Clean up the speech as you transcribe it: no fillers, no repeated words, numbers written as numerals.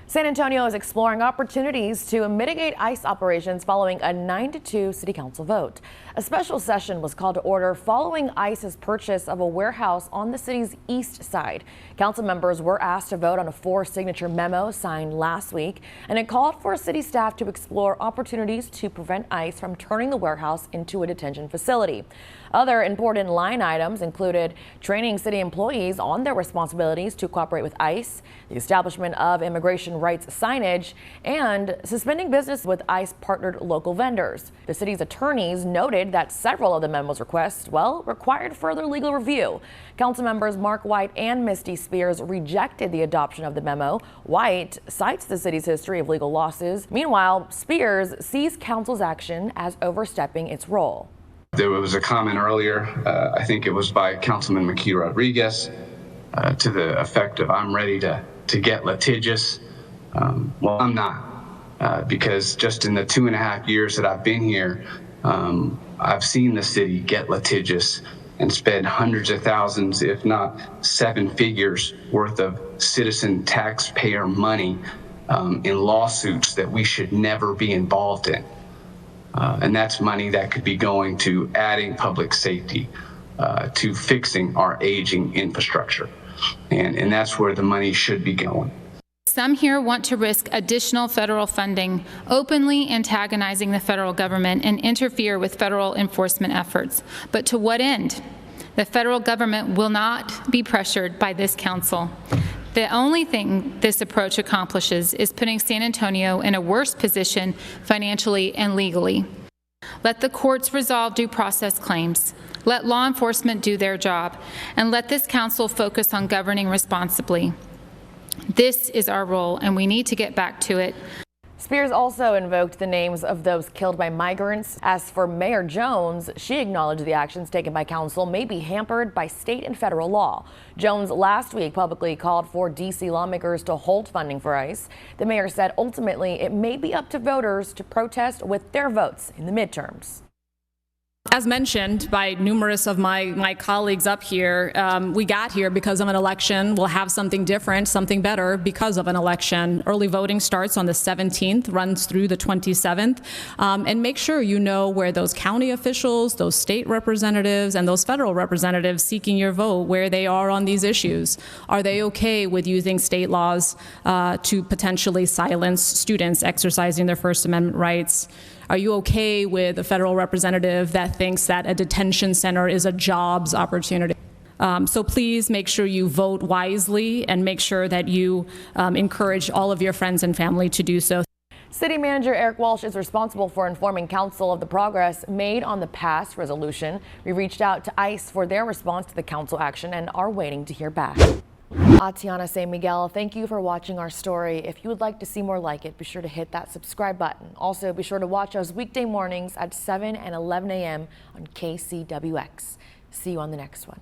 San Antonio is exploring opportunities to mitigate ICE operations following a 9-2 city council vote. A special session was called to order following ICE's purchase of a warehouse on the city's east side. Council members were asked to vote on a 4-signature memo signed last week, and it called for city staff to explore opportunities to prevent ICE from turning the warehouse into a detention facility. Other important line items included training city employees on their responsibilities to cooperate with ICE, the establishment of immigration rights signage, and suspending business with ICE partnered local vendors. The city's attorneys noted that several of the memo's requests, required further legal review. Council members Mark White and Misty Spears rejected the adoption of the memo. White cites the city's history of legal losses. Meanwhile, Spears sees council's action as overstepping its role. There was a comment earlier, I think it was by Councilman McKee Rodriguez, to the effect of, I'm ready to get litigious. Well, I'm not, because just in the 2.5 years that I've been here, I've seen the city get litigious and spend hundreds of thousands, if not 7 figures worth of citizen taxpayer money in lawsuits that we should never be involved in. And that's money that could be going to adding public safety, to fixing our aging infrastructure. And that's where the money should be going. Some here want to risk additional federal funding, openly antagonizing the federal government and interfere with federal enforcement efforts. But to what end? The federal government will not be pressured by this council. The only thing this approach accomplishes is putting San Antonio in a worse position financially and legally. Let the courts resolve due process claims. Let law enforcement do their job, and let this council focus on governing responsibly. This is our role, and we need to get back to it. Spears also invoked the names of those killed by migrants. As for Mayor Jones, she acknowledged the actions taken by council may be hampered by state and federal law. Jones last week publicly called for D.C. lawmakers to hold funding for ICE. The mayor said ultimately it may be up to voters to protest with their votes in the midterms. As mentioned by numerous of my colleagues up here, we got here because of an election. We'll have something different, something better because of an election. Early voting starts on the 17th, runs through the 27th. And make sure you know where those county officials, those state representatives, and those federal representatives seeking your vote, where they are on these issues. Are they okay with using state laws to potentially silence students exercising their First Amendment rights? Are you okay with a federal representative that thinks that a detention center is a jobs opportunity? So please make sure you vote wisely and make sure that you encourage all of your friends and family to do so. City Manager Eric Walsh is responsible for informing council of the progress made on the past resolution. We reached out to ICE for their response to the council action and are waiting to hear back. Atiana San Miguel, thank you for watching our story. If you would like to see more like it, be sure to hit that subscribe button. Also, be sure to watch us weekday mornings at 7 and 11 a.m. on KCWX. See you on the next one.